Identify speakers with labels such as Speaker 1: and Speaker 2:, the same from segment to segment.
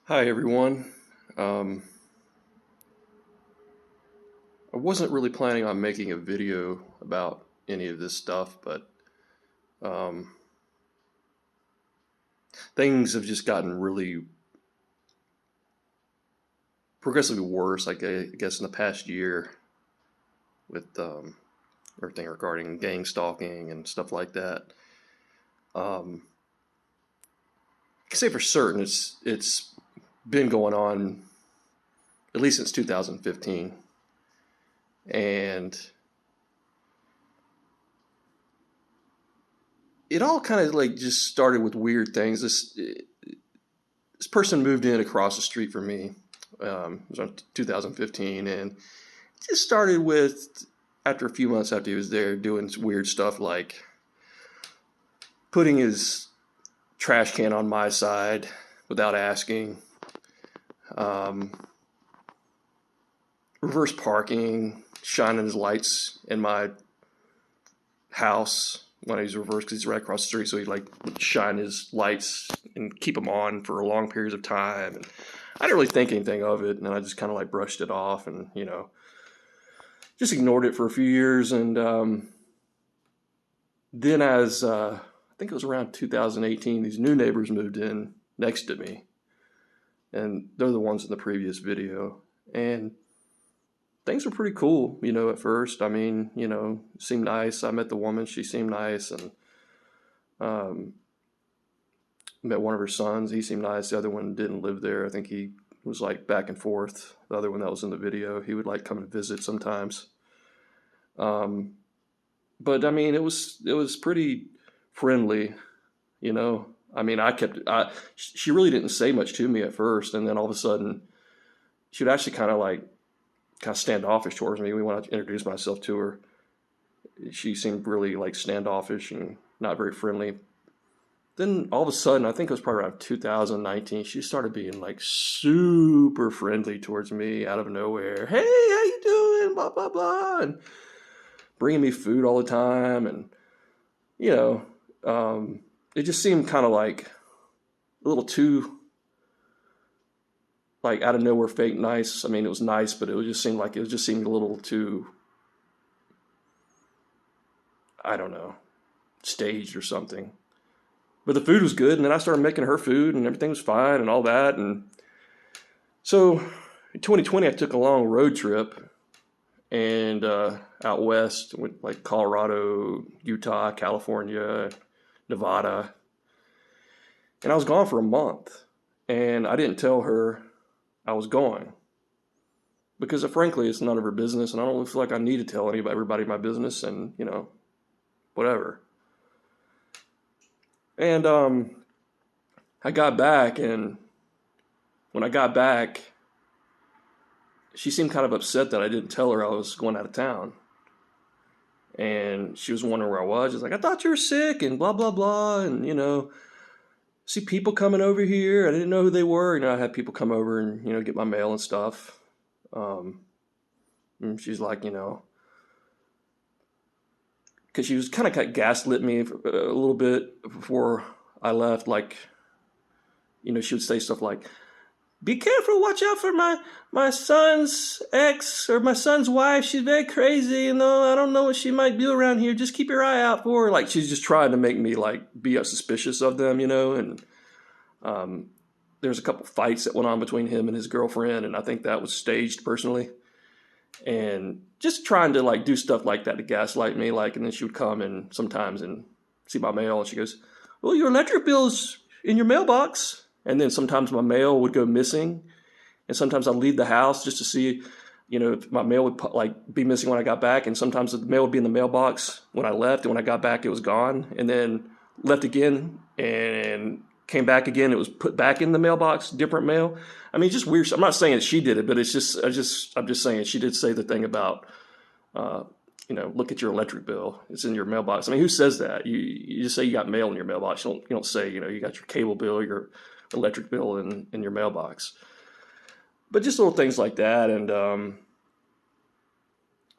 Speaker 1: Hi everyone. Um, I wasn't really planning on making a video about any of this stuff, but um, things have just gotten really progressively worse, I guess, in the past year with everything regarding gang stalking and stuff like that. Um, I can say for certain it's been going on at least since 2015, and it all kind of like just started with weird things. This person moved in across the street from me. It was in 2015, and it just started with after a few months after he was there, doing weird stuff like putting his trash can on my side without asking, um, reverse parking, shining his lights in my house when he's reversed because he's right across the street. So he'd like shine his lights and keep them on for long periods of time. And I didn't really think anything of it, and I just kind of like brushed it off, and just ignored it for a few years. And then, as I think it was around 2018, these new neighbors moved in next to me, and they're the ones in the previous video. And things were pretty cool, at first. I mean, it seemed nice. I met the woman; she seemed nice, and um, met one of her sons. He seemed nice. The other one didn't live there. I think he was like back and forth. The other one that was in the video, he would like come and visit sometimes. Um, but I mean, it was pretty friendly, you know. I mean, she really didn't say much to me at first, and then all of a sudden, she would actually kind of standoffish towards me. When I introduced myself to her, she seemed really like standoffish and not very friendly. Then all of a sudden, I think it was probably around 2019, she started being like super friendly towards me out of nowhere. Hey, how you doing? Blah blah blah, and bringing me food all the time, and you know, it just seemed kind of like a little too like out of nowhere fake nice. I mean, it was nice, but it just seemed a little too, I don't know, staged or something. But the food was good, and then I started making her food, and everything was fine and all that. And so in 2020, I took a long road trip and out west, went like Colorado, Utah, California, Nevada, and I was gone for a month. And I didn't tell her I was going because, frankly, it's none of her business, and I don't feel like I need to tell everybody my business, and whatever. And I got back, and when I got back, she seemed kind of upset that I didn't tell her I was going out of town. And she was wondering where I was. She's like, I thought you were sick and blah, blah, blah. And, see people coming over here. I didn't know who they were. I had people come over and, get my mail and stuff. And she's like, because she was kind of gaslit me a little bit before I left. Like, she would say stuff like, be careful, watch out for my son's ex or my son's wife. She's very crazy, I don't know what she might do around here. Just keep your eye out for her. Like, she's just trying to make me like be suspicious of them, and there's a couple fights that went on between him and his girlfriend, and I think that was staged personally. And just trying to like do stuff like that to gaslight me, like, and then she would come and sometimes and see my mail, and she goes, well, your electric bill's in your mailbox. And then sometimes my mail would go missing, and sometimes I'd leave the house just to see, if my mail would like be missing when I got back. And sometimes the mail would be in the mailbox when I left, and when I got back, it was gone. And then left again and came back again. It was put back in the mailbox, different mail. I mean, just weird. I'm not saying that she did it, but it's just, I'm just saying she did say the thing about, look at your electric bill. It's in your mailbox. I mean, who says that? You just say you got mail in your mailbox. You don't say, you got your cable bill, your electric bill in your mailbox. But just little things like that. And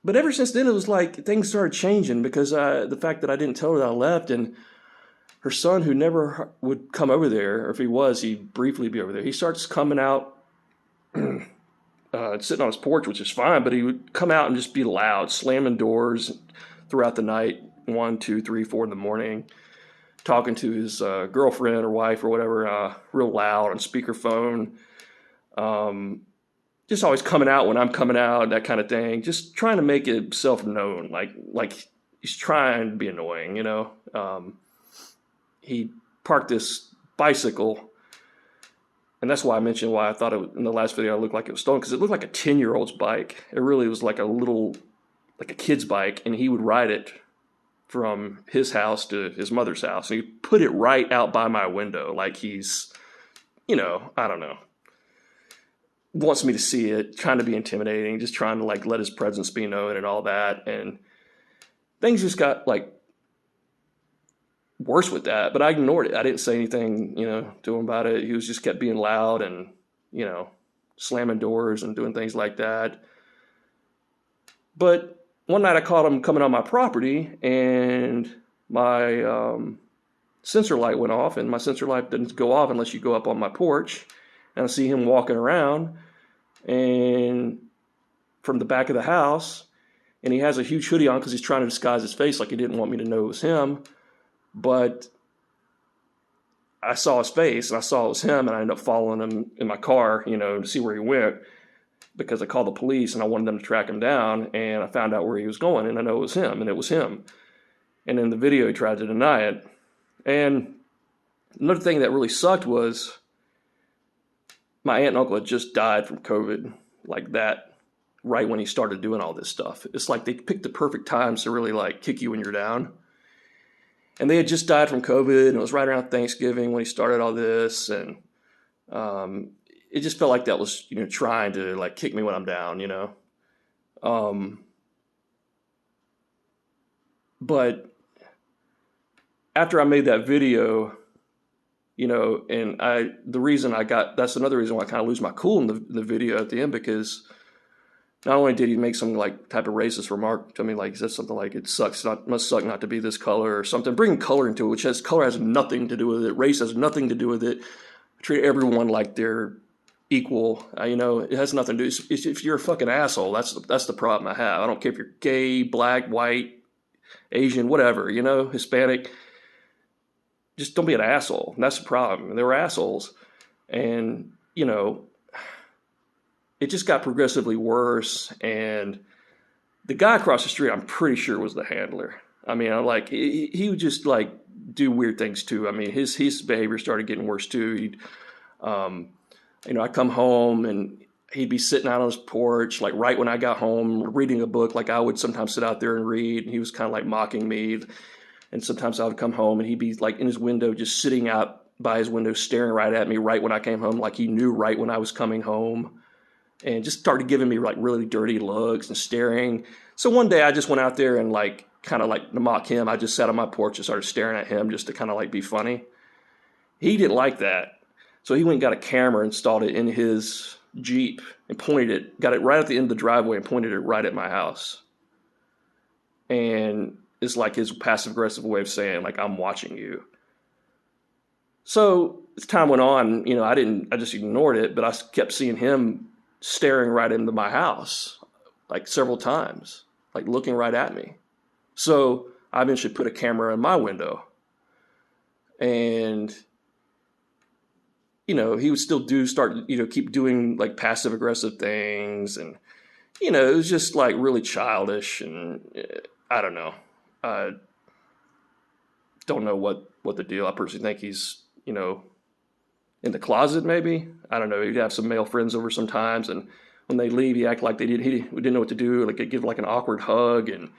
Speaker 1: but ever since then, it was like things started changing because the fact that I didn't tell her that I left, and her son, who never would come over there, or if he was, he'd briefly be over there. He starts coming out, sitting on his porch, which is fine, but he would come out and just be loud, slamming doors throughout the night, 1, 2, 3, 4 in the morning, talking to his girlfriend or wife or whatever, real loud on speakerphone. Just always coming out when I'm coming out, that kind of thing. Just trying to make himself known, like he's trying to be annoying, you know. He parked this bicycle, and that's why I mentioned why I thought in the last video I looked like it was stolen, because it looked like a 10-year-old's bike. It really was like like a kid's bike, and he would ride it from his house to his mother's house. And he put it right out by my window, like he's, you know, I don't know, wants me to see it, trying to be intimidating, just trying to like let his presence be known and all that. And things just got like worse with that, but I ignored it. I didn't say anything, you know, to him about it. He was just kept being loud and, you know, slamming doors and doing things like that. But one night I caught him coming on my property, and my sensor light went off, and my sensor light doesn't go off unless you go up on my porch. And I see him walking around and from the back of the house, and he has a huge hoodie on because he's trying to disguise his face, like he didn't want me to know it was him. But I saw his face, and I saw it was him, and I ended up following him in my car, you know, to see where he went, because I called the police and I wanted them to track him down, and I found out where he was going, and I know it was him, and it was him. And in the video, he tried to deny it. And another thing that really sucked was my aunt and uncle had just died from COVID, like that, right when he started doing all this stuff. It's like they picked the perfect times to really like kick you when you're down. And they had just died from COVID, and it was right around Thanksgiving when he started all this. And it just felt like that was, you know, trying to like kick me when I'm down, you know. But after I made that video, you know, and that's another reason why I kind of lose my cool in the video at the end, because not only did he make some like type of racist remark to me, like he said something like it must suck not to be this color or something, bringing color into it, which color has nothing to do with it. Race has nothing to do with it. Treat everyone like they're equal. You know, it has nothing to do. If you're a fucking asshole, that's the problem I have. I don't care if you're gay, black, white, Asian, whatever, you know, Hispanic. Just don't be an asshole. And that's the problem. They were assholes. And, you know, it just got progressively worse. And the guy across the street, I'm pretty sure was the handler. I mean, like he would just like do weird things too. I mean, his behavior started getting worse too. He'd, you know, I come home and he'd be sitting out on his porch, like right when I got home, reading a book, like I would sometimes sit out there and read. And he was kind of like mocking me. And sometimes I would come home and he'd be like in his window, just sitting out by his window, staring right at me right when I came home, like he knew right when I was coming home, and just started giving me like really dirty looks and staring. So one day I just went out there and like kind of like to mock him. I just sat on my porch and started staring at him just to kind of like be funny. He didn't like that. So he went and got a camera, installed it in his Jeep and got it right at the end of the driveway and pointed it right at my house. And it's like his passive aggressive way of saying like, I'm watching you. So as time went on, you know, I just ignored it, but I kept seeing him staring right into my house like several times, like looking right at me. So I eventually put a camera in my window, and, you know, he would still keep doing like passive aggressive things. And, you know, it was just like really childish, and I don't know. I don't know what the deal. I personally think he's, you know, in the closet maybe. I don't know. He'd have some male friends over sometimes, and when they leave, he act like he didn't know what to do. Like he'd give like an awkward hug, and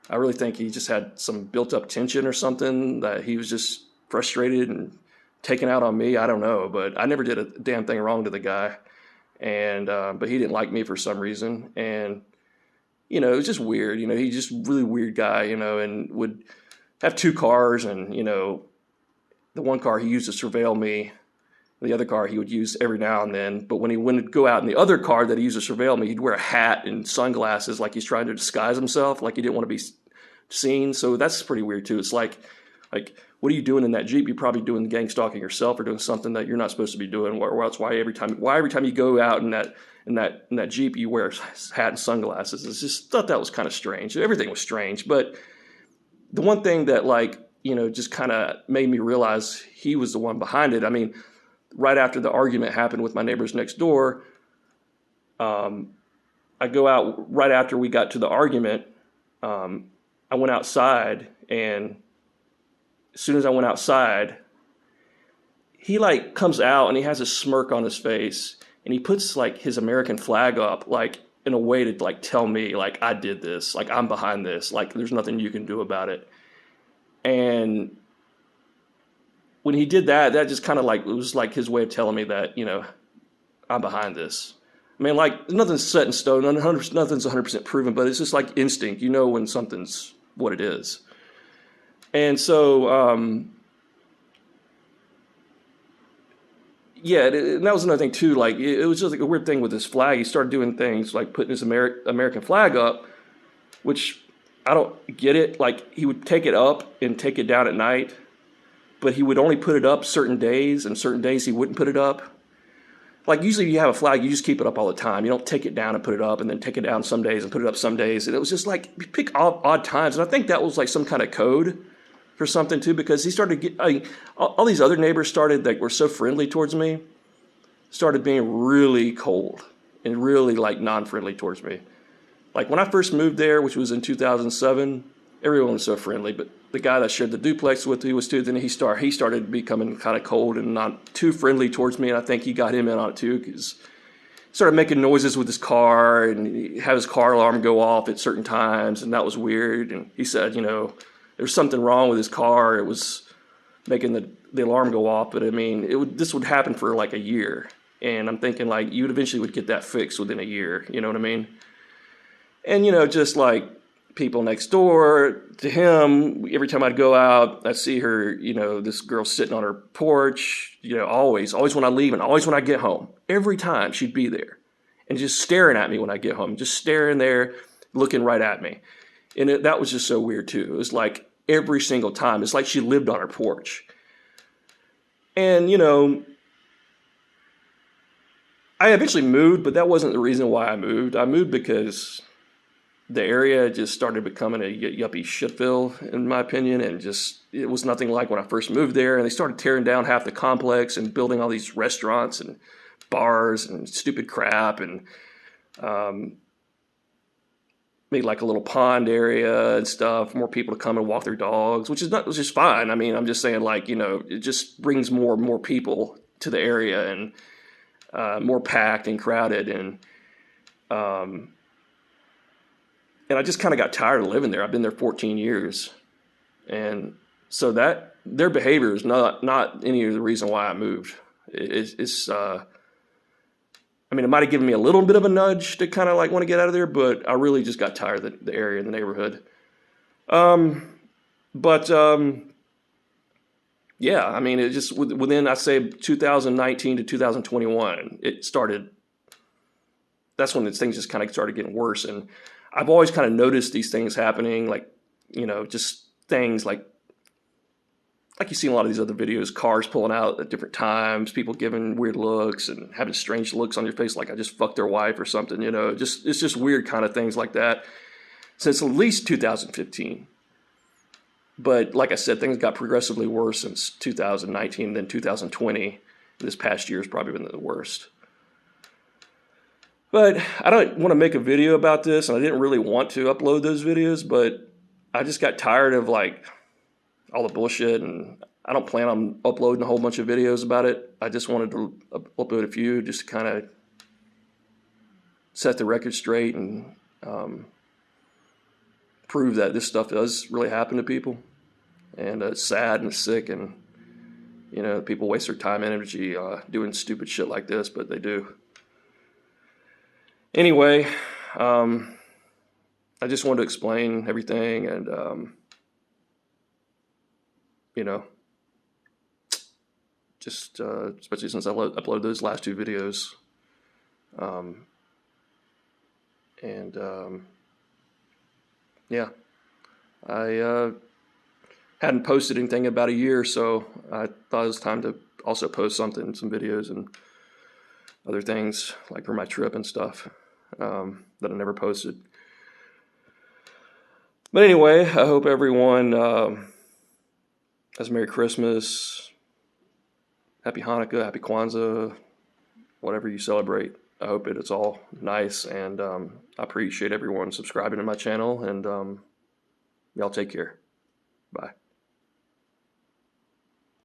Speaker 1: I really think he just had some built up tension or something, that he was just frustrated and taken out on me. I don't know, but I never did a damn thing wrong to the guy, and but he didn't like me for some reason. And you know, it was just weird. You know, he's just a really weird guy, you know, and would have two cars. And, you know, the one car he used to surveil me. The other car he would use every now and then. But when he went to go out in the other car that he used to surveil me, he'd wear a hat and sunglasses like he's trying to disguise himself, like he didn't want to be seen. So that's pretty weird, too. It's like Like, what are you doing in that Jeep? You're probably doing gang stalking yourself or doing something that you're not supposed to be doing. Or else why every time you go out in that Jeep you wear a hat and sunglasses? It's just thought that was kind of strange. Everything was strange, but the one thing that just kind of made me realize he was the one behind it. I mean, right after the argument happened with my neighbors next door, I go out right after we got to the argument. I went outside, and as soon as I went outside, he comes out and he has a smirk on his face, and he puts his American flag up in a way to tell me I did this, I'm behind this, there's nothing you can do about it. And when he did that, that just kind of it was his way of telling me that I'm behind this. I mean, nothing's set in stone, nothing's 100% proven, but it's just instinct. You know when something's what it is. And so, yeah, and that was another thing too. It was just a weird thing with this flag. He started doing things putting his American flag up, which I don't get it. He would take it up and take it down at night, but he would only put it up certain days, and certain days he wouldn't put it up. Usually you have a flag, you just keep it up all the time. You don't take it down and put it up and then take it down some days and put it up some days. And it was just you pick odd times. And I think that was some kind of code for something too, because he started all these other neighbors started were so friendly towards me, started being really cold and really non-friendly towards me. When I first moved there, which was in 2007, everyone was so friendly, but the guy that I shared the duplex with, he was too. Then he started becoming kind of cold and not too friendly towards me. And I think he got him in on it too, because he started making noises with his car, and he had his car alarm go off at certain times, and that was weird. And he said, there's something wrong with his car. It was making the alarm go off. But I mean, this would happen for a year, and I'm thinking you would eventually would get that fixed within a year. You know what I mean? And just people next door to him, every time I'd go out, I'd see her, this girl sitting on her porch, always when I leave and always when I get home. Every time she'd be there and just staring at me when I get home, just staring there, looking right at me. And that was just so weird too. It was every single time. It's she lived on her porch. And, I eventually moved, but that wasn't the reason why I moved. I moved because the area just started becoming a yuppie shitville, in my opinion, and it was nothing like when I first moved there. And they started tearing down half the complex and building all these restaurants and bars and stupid crap, and made a little pond area and stuff, more people to come and walk their dogs, which is just fine. I mean, I'm just saying it just brings more and more people to the area, and more packed and crowded, and I just kind of got tired of living there. I've been there 14 years. And so that their behavior is not any of the reason why I moved. It might have given me a little bit of a nudge to kind of want to get out of there, but I really just got tired of the area and the neighborhood. Yeah, it just within, I say 2019 to 2021, that's when things just kind of started getting worse. And I've always kind of noticed these things happening, just things like you see in a lot of these other videos, cars pulling out at different times, people giving weird looks and having strange looks on your face, I just fucked their wife or something, it's just weird kind of things like that since at least 2015. But like I said, things got progressively worse since 2019, then 2020. This past year has probably been the worst. But I don't want to make a video about this, and I didn't really want to upload those videos, but I just got tired of all the bullshit, and I don't plan on uploading a whole bunch of videos about it. I just wanted to upload a few just to kind of set the record straight and prove that this stuff does really happen to people. And it's sad and it's sick, and people waste their time and energy doing stupid shit like this, but they do. Anyway, I just wanted to explain everything, and just especially since I uploaded those last two videos, yeah, I hadn't posted anything in about a year, so I thought it was time to also post something, some videos and other things like for my trip and stuff that I never posted. But anyway, I hope everyone has a Merry Christmas, Happy Hanukkah, Happy Kwanzaa, whatever you celebrate. I hope it's all nice, and I appreciate everyone subscribing to my channel, and y'all take care. Bye.